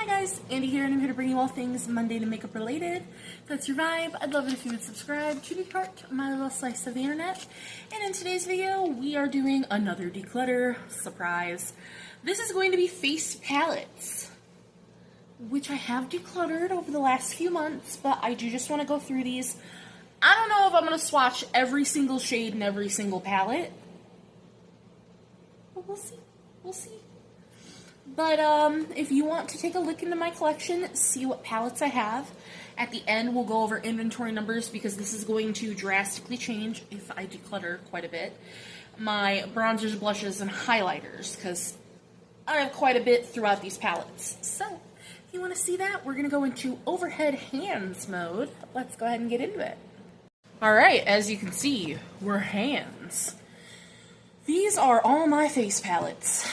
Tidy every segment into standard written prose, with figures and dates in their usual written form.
Hi guys, Andy here, and I'm here to bring you all things Monday to makeup related. If that's your vibe, I'd love it if you would subscribe to be part of my little slice of the internet. And in today's video, we are doing another declutter surprise. This is going to be face palettes, which I have decluttered over the last few months, but I do just want to go through these. I don't know if I'm going to swatch every single shade and every single palette, but we'll see. We'll see. But if you want to take a look into my collection, see what palettes I have, at the end we'll go over inventory numbers because this is going to drastically change if I declutter quite a bit. My bronzers, blushes, and highlighters, because I have quite a bit throughout these palettes. So, if you want to see that, we're going to go into overhead hands mode. Let's go ahead and get into it. Alright, as you can see, we're hands. These are all my face palettes.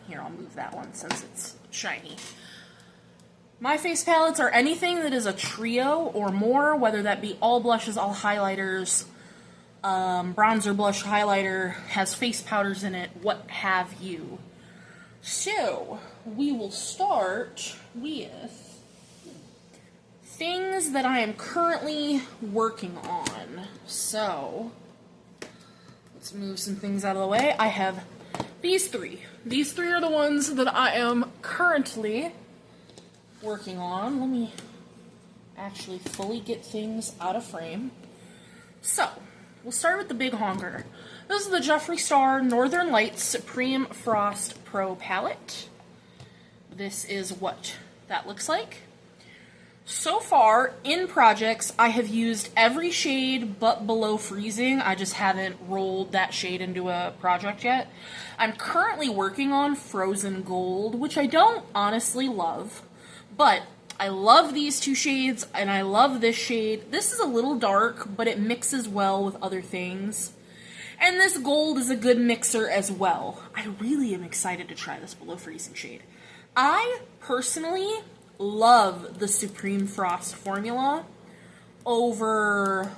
Here, I'll move that one since it's shiny. My face palettes are anything that is a trio or more, whether that be all blushes, all highlighters, bronzer, blush, highlighter, has face powders in it, what have you. So, we will start with things that I am currently working on. So, let's move some things out of the way. I have these three. These three are the ones that I am currently working on. Let me actually fully get things out of frame. So, we'll start with the big honker. This is the Jeffree Star Northern Lights Supreme Frost Pro Palette. This is what that looks like. So far, in projects, I have used every shade but Below Freezing. I just haven't rolled that shade into a project yet. I'm currently working on Frozen Gold, which I don't honestly love, but I love these two shades, and I love this shade. This is a little dark, but it mixes well with other things. And this gold is a good mixer as well. I really am excited to try this Below Freezing shade. I personally love the Supreme Frost formula over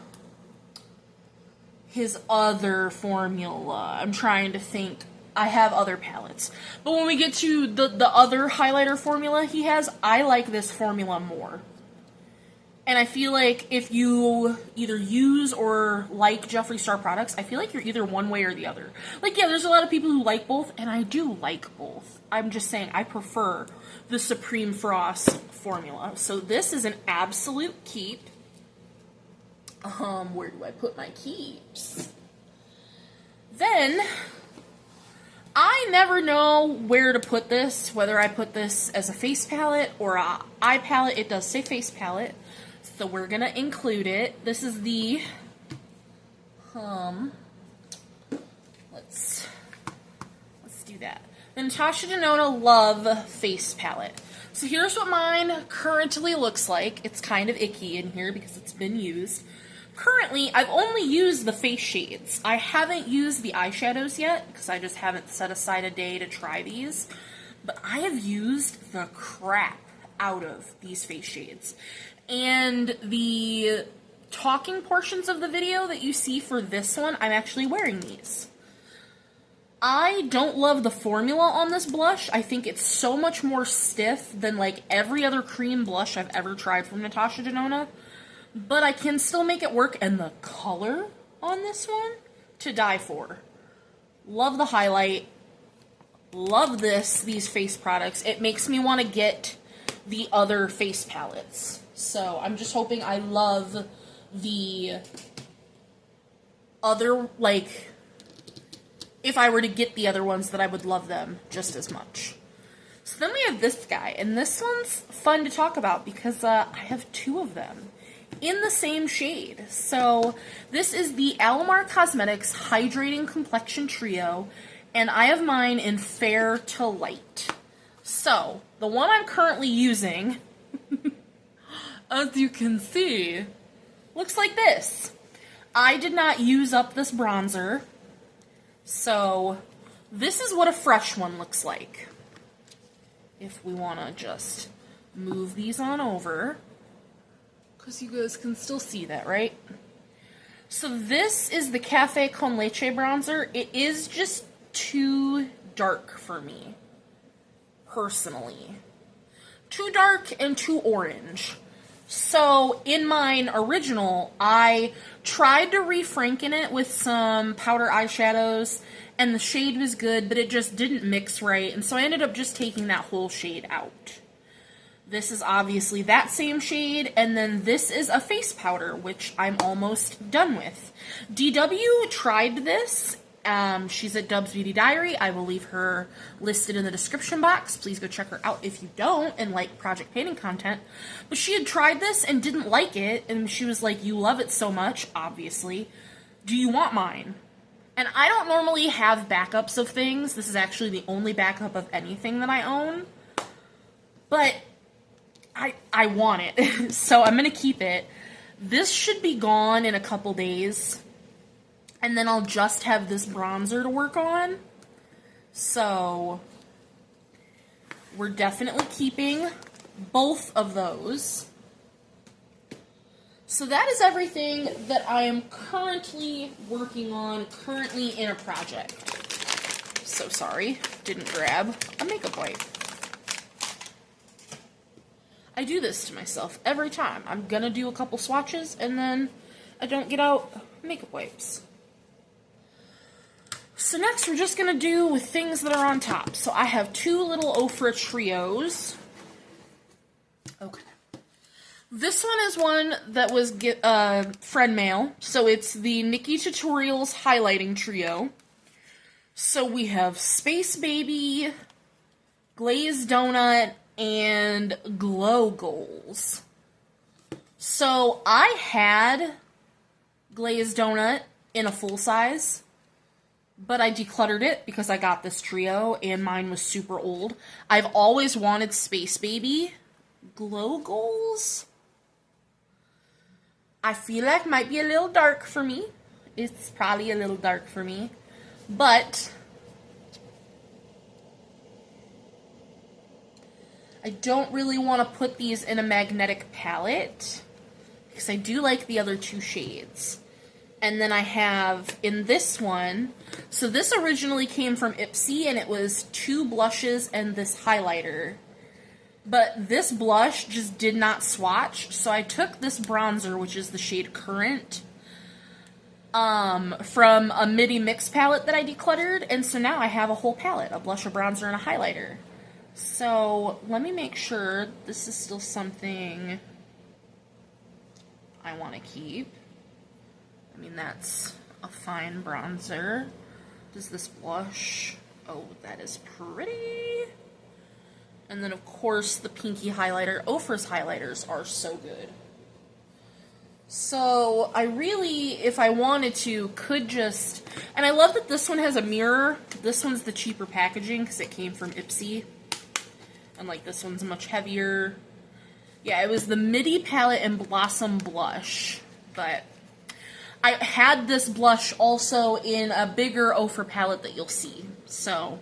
his other formula. I'm trying to think. I have other palettes. But when we get to the other highlighter formula he has, I like this formula more. And I feel like if you either use or like Jeffree Star products, I feel like you're either one way or the other. Like, yeah, there's a lot of people who like both, and I do like both. I'm just saying I prefer the Supreme Frost formula. So this is an absolute keep. Where do I put my keeps? Then, I never know where to put this, whether I put this as a face palette or an eye palette. It does say face palette, so we're gonna include it. This is the, let's do that. The Natasha Denona Love Face Palette. So here's what mine currently looks like. It's kind of icky in here because it's been used. Currently, I've only used the face shades. I haven't used the eyeshadows yet because I just haven't set aside a day to try these. But I have used the crap out of these face shades. And the talking portions of the video that you see for this one, I'm actually wearing these. I don't love the formula on this blush. I think it's so much more stiff than like every other cream blush I've ever tried from Natasha Denona. But I can still make it work, and the color on this one, to die for. Love the highlight. Love these face products. It makes me want to get the other face palettes. So I'm just hoping I love the other, like, if I were to get the other ones, that I would love them just as much. So then we have this guy, and this one's fun to talk about because I have two of them in the same shade. So this is the Alamar Cosmetics Hydrating Complexion Trio, and I have mine in Fair to Light. So the one I'm currently using, as you can see, looks like this. I did not use up this bronzer, so this is what a fresh one looks like. If we want to just move these on over, because you guys can still see that, right? So this is the Cafe Con Leche bronzer. It is just too dark for me, personally. too dark and too orange. So in mine original, I tried to refranken it with some powder eyeshadows, and the shade was good, but it just didn't mix right, and so I ended up just taking that whole shade out. This is obviously that same shade, and then this is a face powder, which I'm almost done with. DW tried this. She's at Dub's Beauty Diary. I will leave her listed in the description box. Please go check her out if you don't and like project painting content. But she had tried this and didn't like it, and she was like, you love it so much, obviously. Do you want mine? And I don't normally have backups of things. This is actually the only backup of anything that I own. But I want it, so I'm going to keep it. This should be gone in a couple days, and then I'll just have this bronzer to work on. So we're definitely keeping both of those. So that is everything that I am currently working on, currently in a project. So sorry, didn't grab a makeup wipe. I do this to myself every time. I'm gonna do a couple swatches and then I don't get out makeup wipes. So next we're just gonna do with things that are on top. So I have two little Ofra trios. Okay. This one is one that was friend mail. So it's the Nikki Tutorials highlighting trio. So we have Space Baby, Glazed Donut, and Glow Goals. So I had Glazed Donut in a full size, but I decluttered it because I got this trio and mine was super old. I've always wanted Space Baby. Glow Goals, I feel like might be a little dark for me. It's probably a little dark for me, but I don't really want to put these in a magnetic palette because I do like the other two shades. And then I have in this one, so this originally came from Ipsy and it was two blushes and this highlighter. But this blush just did not swatch, so I took this bronzer, which is the shade Current, from a MIDI mix palette that I decluttered, and so now I have a whole palette, a blush, a bronzer, and a highlighter. So let me make sure this is still something I want to keep. I mean, that's a fine bronzer. Does this blush? Oh, that is pretty. And then, of course, the pinky highlighter. Ofra's highlighters are so good. So I really, if I wanted to, could just... And I love that this one has a mirror. This one's the cheaper packaging because it came from Ipsy. And, like, this one's much heavier. Yeah, it was the MIDI palette and Blossom blush. But I had this blush also in a bigger Ofra palette that you'll see. So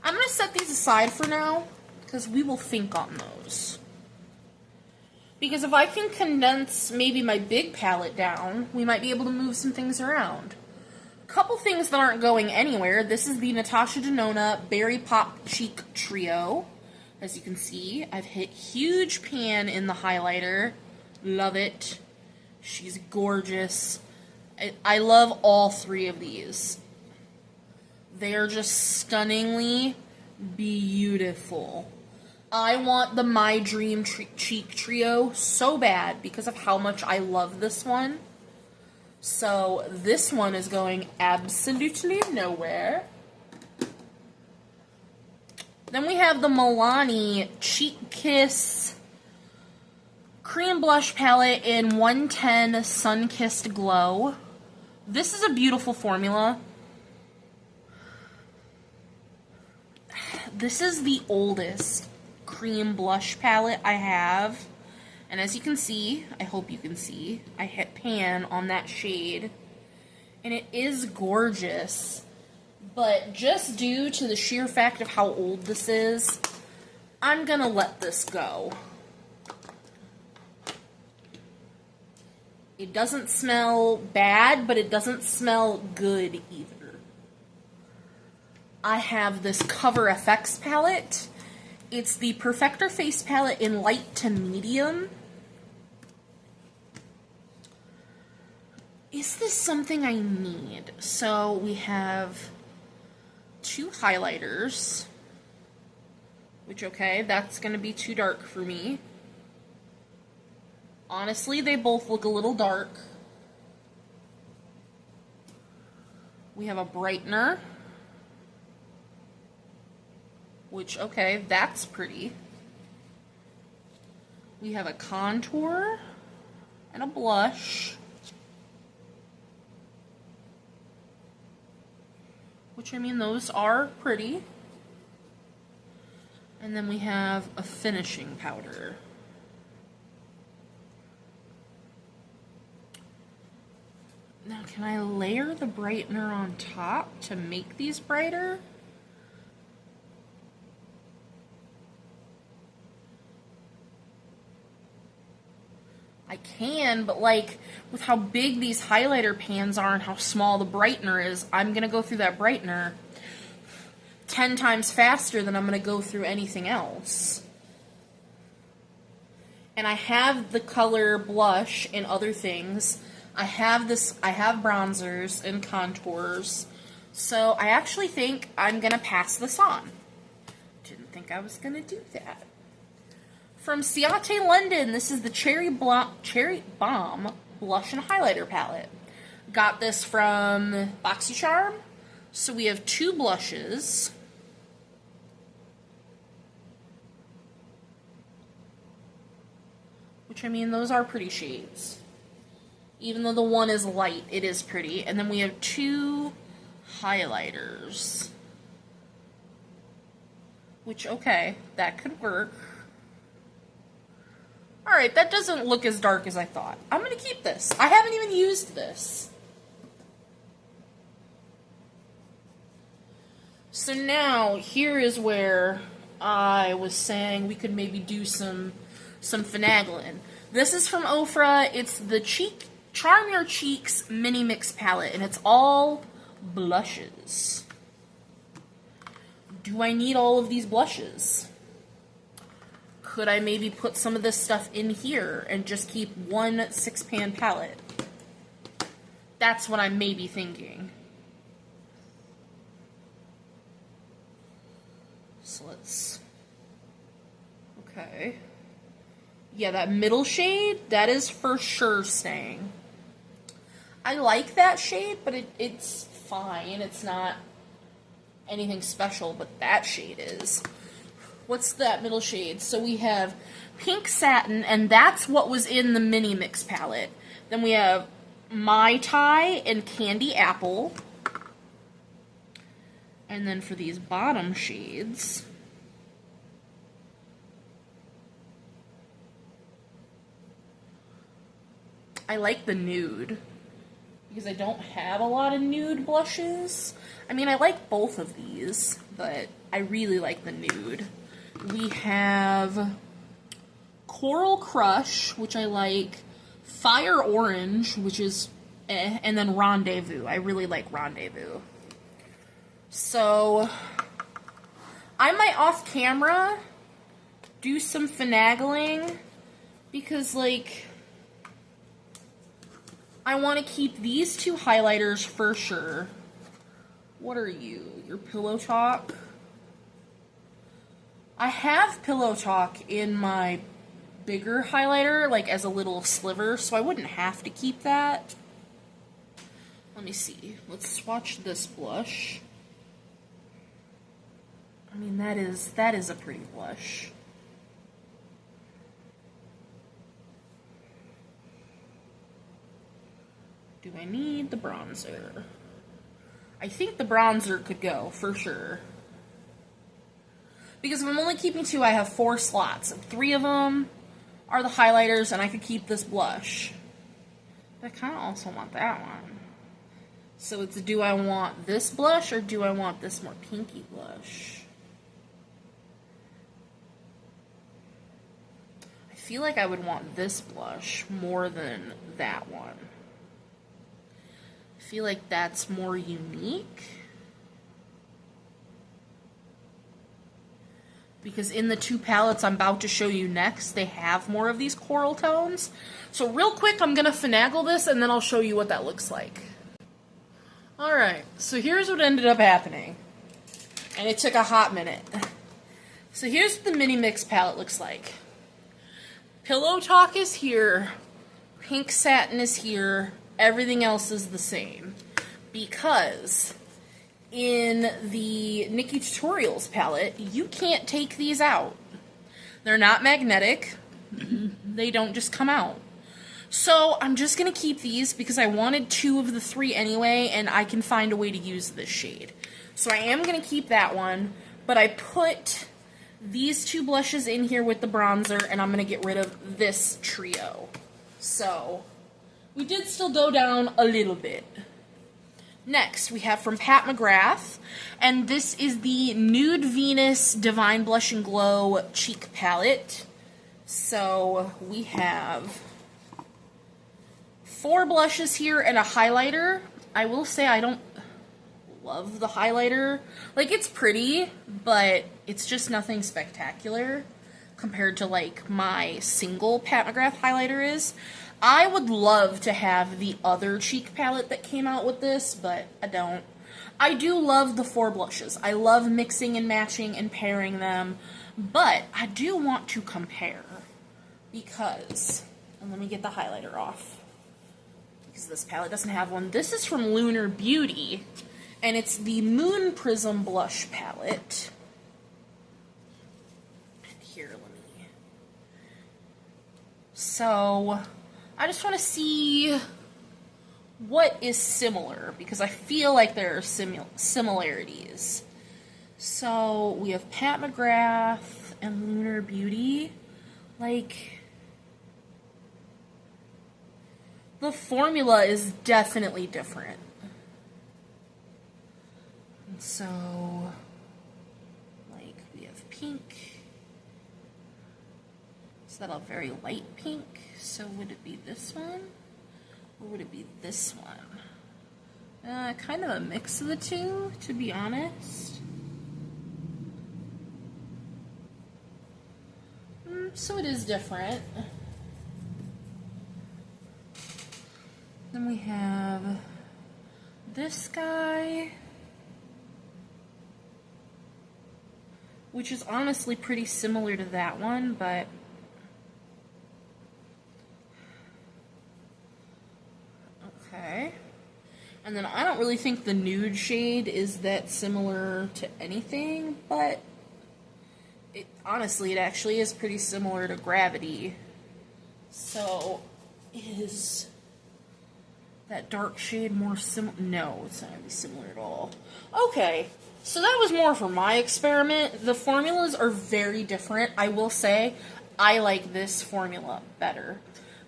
I'm going to set these aside for now, because we will think on those. Because if I can condense maybe my big palette down, we might be able to move some things around. A couple things that aren't going anywhere. This is the Natasha Denona Berry Pop Cheek Trio. As you can see, I've hit huge pan in the highlighter. Love it. She's gorgeous. I love all three of these. They are just stunningly beautiful. I want the My Dream Cheek Trio so bad because of how much I love this one. So this one is going absolutely nowhere. Then we have the Milani Cheek Kiss Cream Blush Palette in 110 Sun-Kissed Glow. This is a beautiful formula. This is the oldest cream blush palette I have. And as you can see, I hope you can see, I hit pan on that shade. And it is gorgeous. But just due to the sheer fact of how old this is, I'm gonna let this go. It doesn't smell bad, but it doesn't smell good either. I have this Cover FX palette. It's the Perfector Face Palette in light to medium. Is this something I need? So we have 2 highlighters, which, okay, that's going to be too dark for me. Honestly, they both look a little dark. We have a brightener, which, okay, that's pretty. We have a contour and a blush, which, I mean, those are pretty. And then we have a finishing powder. Now, can I layer the brightener on top to make these brighter? I can, but like, with how big these highlighter pans are and how small the brightener is, I'm gonna go through that brightener 10 times faster than I'm gonna go through anything else. And I have the color blush and other things. I have bronzers and contours. So I actually think I'm gonna pass this on. Didn't think I was gonna do that. From Ciate London, this is the Cherry Bomb Blush and Highlighter Palette. Got this from BoxyCharm. So we have 2 blushes. Which, I mean, those are pretty shades. Even though the one is light, it is pretty. And then we have 2 highlighters. Which, okay, that could work. Alright, that doesn't look as dark as I thought. I'm going to keep this. I haven't even used this. So now, here is where I was saying we could maybe do some finagling. This is from Ofra. It's the Charm Your Cheeks Mini Mix Palette, and it's all blushes. Do I need all of these blushes? Could I maybe put some of this stuff in here and just keep one 6-pan palette? That's what I'm maybe thinking. So let's... Okay. Yeah, that middle shade, that is for sure staying. I like that shade, but it's fine. It's not anything special, but that shade is. What's that middle shade? So we have Pink Satin, and that's what was in the Mini Mix palette. Then we have Mai Tai and Candy Apple. And then for these bottom shades, I like the nude, because I don't have a lot of nude blushes. I mean, I like both of these, but I really like the nude. We have Coral Crush, which I like, Fire Orange, which is and then Rendezvous. I really like Rendezvous. So, I might off camera do some finagling, because, like, I want to keep these 2 highlighters for sure. What are you? Your Pillow Talk? I have Pillow Talk in my bigger highlighter, like as a little sliver, so I wouldn't have to keep that. Let me see. Let's swatch this blush. I mean, that is a pretty blush. Do I need the bronzer? I think the bronzer could go, for sure. Because if I'm only keeping 2, I have 4 slots. 3 of them are the highlighters, and I could keep this blush. But I kind of also want that one. So it's, do I want this blush, or do I want this more pinky blush? I feel like I would want this blush more than that one. I feel like that's more unique. Because in the two palettes I'm about to show you next, they have more of these coral tones. So real quick, I'm going to finagle this and then I'll show you what that looks like. Alright, so here's what ended up happening. And it took a hot minute. So here's what the Mini Mix palette looks like. Pillow Talk is here. Pink Satin is here. Everything else is the same. Because in the Nikki Tutorials palette, you can't take these out. They're not magnetic. They don't just come out. So I'm just going to keep these because I wanted 2 of the 3 anyway, and I can find a way to use this shade. So I am going to keep that one, but I put these 2 blushes in here with the bronzer, and I'm going to get rid of this trio. So we did still go down a little bit. Next, we have from Pat McGrath, and this is the Nude Venus Divine Blush and Glow Cheek Palette. So we have 4 blushes here and a highlighter. I will say I don't love the highlighter. Like, it's pretty, but it's just nothing spectacular compared to, like, my single Pat McGrath highlighter is. I would love to have the other cheek palette that came out with this, but I don't. I do love the 4 blushes. I love mixing and matching and pairing them, but I do want to compare because, and let me get the highlighter off, because this palette doesn't have one. This is from Lunar Beauty, and it's the Moon Prism Blush Palette. Here, let me... So I just want to see what is similar, because I feel like there are similarities. So we have Pat McGrath and Lunar Beauty. Like, the formula is definitely different. And so, like, we have pink. Is that a very light pink? So would it be this one? Or would it be this one? Kind of a mix of the two, to be honest. So it is different. Then we have this guy, which is honestly pretty similar to that one, but okay. And then I don't really think the nude shade is that similar to anything, but honestly, it actually is pretty similar to Gravity. So, is that dark shade more similar? No, it's not going to be similar at all. Okay, so that was more for my experiment. The formulas are very different. I will say, I like this formula better.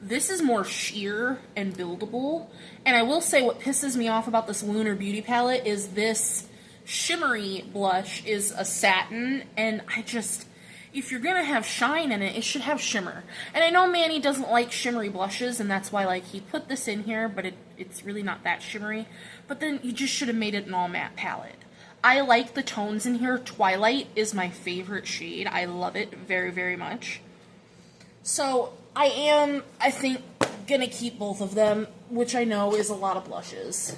This is more sheer and buildable. And I will say what pisses me off about this Lunar Beauty palette is this shimmery blush is a satin, and if you're gonna have shine in it, it should have shimmer. And I know Manny doesn't like shimmery blushes, and that's why, like, he put this in here, but it's really not that shimmery. But then you just should have made it an all matte palette. I like the tones in here. Twilight is my favorite shade. I love it very, very much. So I am, I think, gonna keep both of them, which I know is a lot of blushes.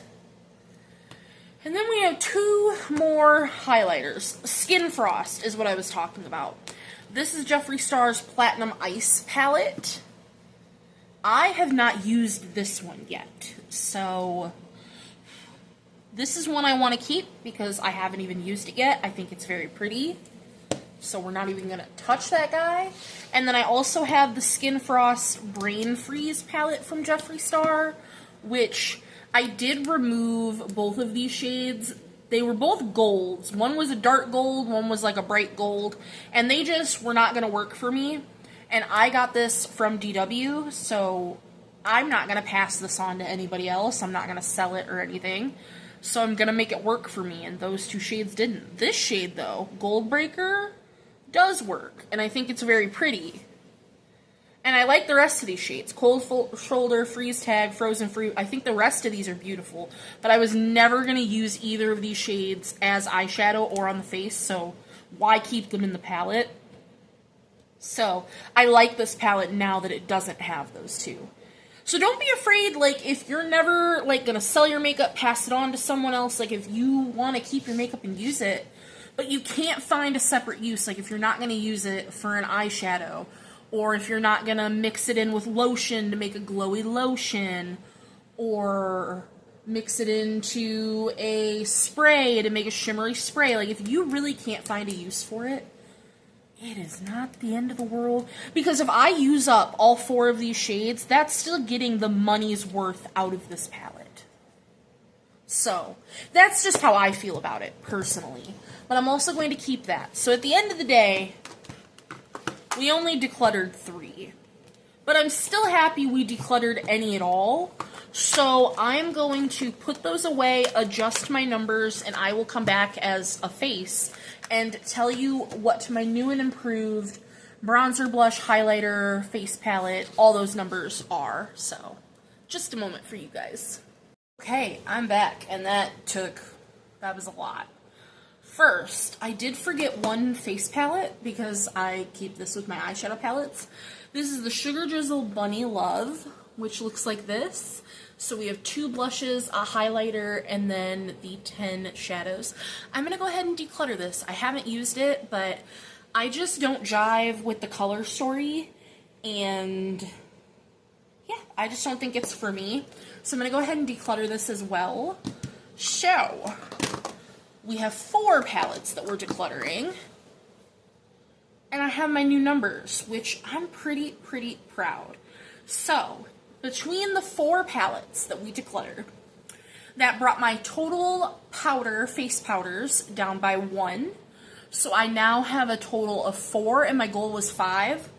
And then we have 2 more highlighters. Skin Frost is what I was talking about. This is Jeffree Star's Platinum Ice palette. I have not used this one yet, so this is one I want to keep because I haven't even used it yet. I think it's very pretty, so we're not even going to touch that guy. And then I also have the Skin Frost Brain Freeze palette from Jeffree Star, which I did remove both of these shades. They were both golds. One was a dark gold, one was like a bright gold, and they just were not going to work for me. And I got this from DW, so I'm not going to pass this on to anybody else. I'm not going to sell it or anything. So I'm going to make it work for me, and those 2 shades didn't. This shade, though, Gold Breaker, does work, and I think it's very pretty. And I like the rest of these shades. Cold Shoulder, Freeze Tag, Frozen Fruit. I think the rest of these are beautiful. But I was never going to use either of these shades as eyeshadow or on the face, so why keep them in the palette? So, I like this palette now that it doesn't have those two. So don't be afraid, like, if you're never, like, gonna sell your makeup, pass it on to someone else, like, if you want to keep your makeup and use it, but you can't find a separate use, like, if you're not gonna use it for an eyeshadow, or if you're not gonna mix it in with lotion to make a glowy lotion, or mix it into a spray to make a shimmery spray, like, if you really can't find a use for it, it is not the end of the world, because if I use up all 4 of these shades, that's still getting the money's worth out of this palette. So, that's just how I feel about it, personally. But I'm also going to keep that. So at the end of the day, we only decluttered 3. But I'm still happy we decluttered any at all. So I'm going to put those away, adjust my numbers, and I will come back as a face and tell you what my new and improved bronzer, blush, highlighter, face palette, all those numbers are. So, just a moment for you guys. Okay, I'm back, and that was a lot. First, I did forget one face palette, because I keep this with my eyeshadow palettes. This is the Sugar Drizzle Bunny Love, which looks like this. So we have 2 blushes, a highlighter, and then the 10 shadows. I'm going to go ahead and declutter this. I haven't used it, but I just don't jive with the color story, and yeah, I just don't think it's for me. So I'm going to go ahead and declutter this as well. So, we have 4 palettes that we're decluttering, and I have my new numbers, which I'm pretty proud. So, between the 4 palettes that we decluttered, that brought my total face powders down by 1. So I now have a total of 4, and my goal was 5.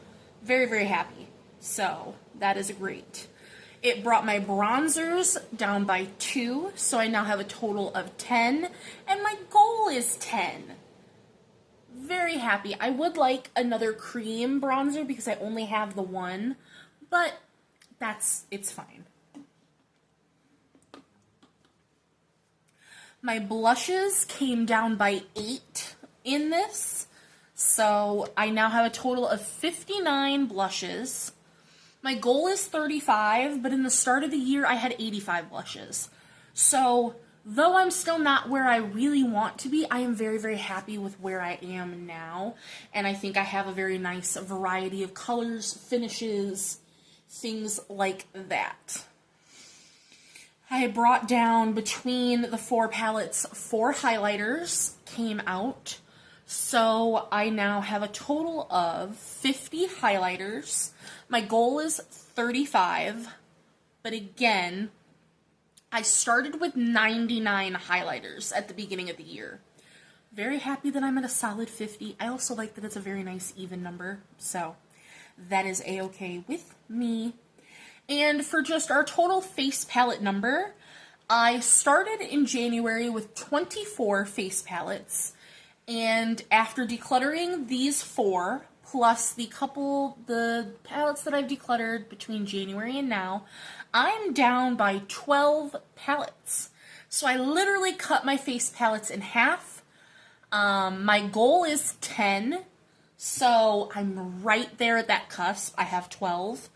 Very happy. So that is great. It brought my bronzers down by 2, so I now have a total of 10, and my goal is 10. Very happy. I would like another cream bronzer because I only have the one, but it's fine. My blushes came down by 8 in this, so I now have a total of 59 blushes. My goal is 35, but in the start of the year I had 85 blushes. So, though I'm still not where I really want to be, I am very happy with where I am now, and I think I have a very nice variety of colors, finishes, things like that. I brought down between the 4 palettes, 4 highlighters came out. So I now have a total of 50 highlighters. My goal is 35. But again, I started with 99 highlighters at the beginning of the year. Very happy that I'm at a solid 50. I also like that it's a very nice even number. So that is a-okay with me. And for just our total face palette number, I started in January with 24 face palettes, and after decluttering these 4, plus the palettes that I've decluttered between January and now, I'm down by 12 palettes. So I literally cut my face palettes in half. My goal is 10, so I'm right there at that cusp. I have 12.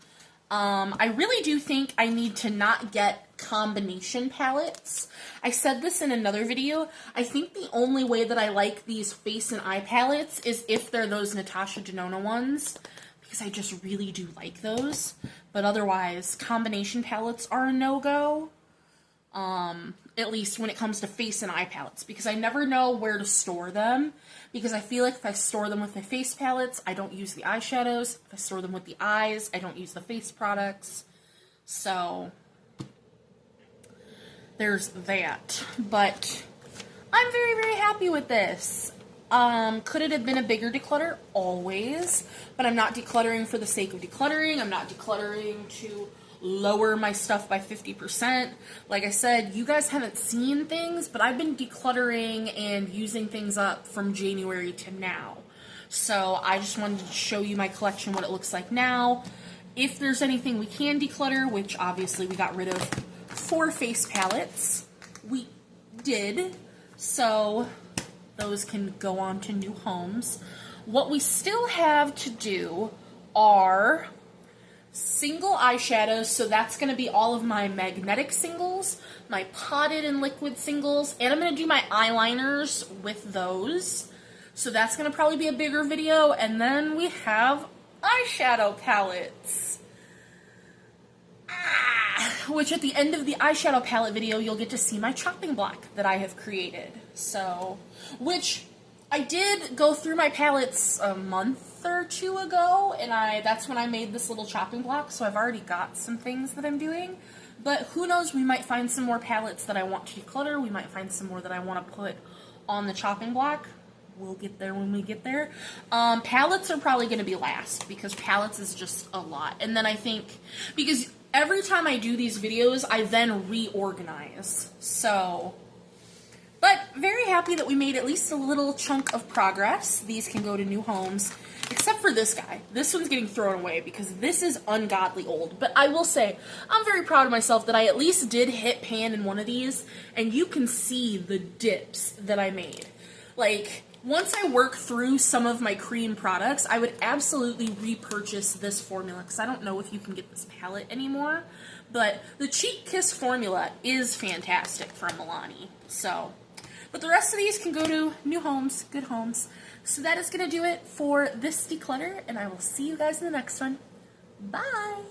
I really do think I need to not get combination palettes. I said this in another video. I think the only way that I like these face and eye palettes is if they're those Natasha Denona ones, because I just really do like those. But otherwise, combination palettes are a no-go. At least when it comes to face and eye palettes, because I never know where to store them, because I feel like if I store them with my face palettes, I don't use the eyeshadows. If I store them with the eyes, I don't use the face products. So, there's that. But, I'm very happy with this. Could it have been a bigger declutter? Always. But I'm not decluttering for the sake of decluttering. I'm not decluttering to lower my stuff by 50%. Like I said, you guys haven't seen things, but I've been decluttering and using things up from January to now. So I just wanted to show you my collection, what it looks like now. if there's anything we can declutter, which obviously we got rid of 4 face palettes, we did, so those can go on to new homes. What we still have to do are single eyeshadows, so that's going to be all of my magnetic singles, my potted and liquid singles, and I'm going to do my eyeliners with those. So that's going to probably be a bigger video, and then we have eyeshadow palettes. Which at the end of the eyeshadow palette video, you'll get to see my chopping block that I have created. So, which I did go through my palettes a month or 2 ago, and that's when I made this little chopping block, so I've already got some things that I'm doing. But who knows, we might find some more palettes that I want to declutter, we might find some more that I want to put on the chopping block. We'll get there when we get there. Palettes are probably going to be last, because palettes is just a lot. And then I think, because every time I do these videos, I then reorganize. So, but very happy that we made at least a little chunk of progress. These can go to new homes, except for this guy. This one's getting thrown away because this is ungodly old. But I will say, I'm very proud of myself that I at least did hit pan in one of these, and you can see the dips that I made. Like, once I work through some of my cream products, I would absolutely repurchase this formula, because I don't know if you can get this palette anymore, but the Cheek Kiss formula is fantastic from Milani. So, but the rest of these can go to new homes, good homes. So that is going to do it for this declutter, and I will see you guys in the next one. Bye!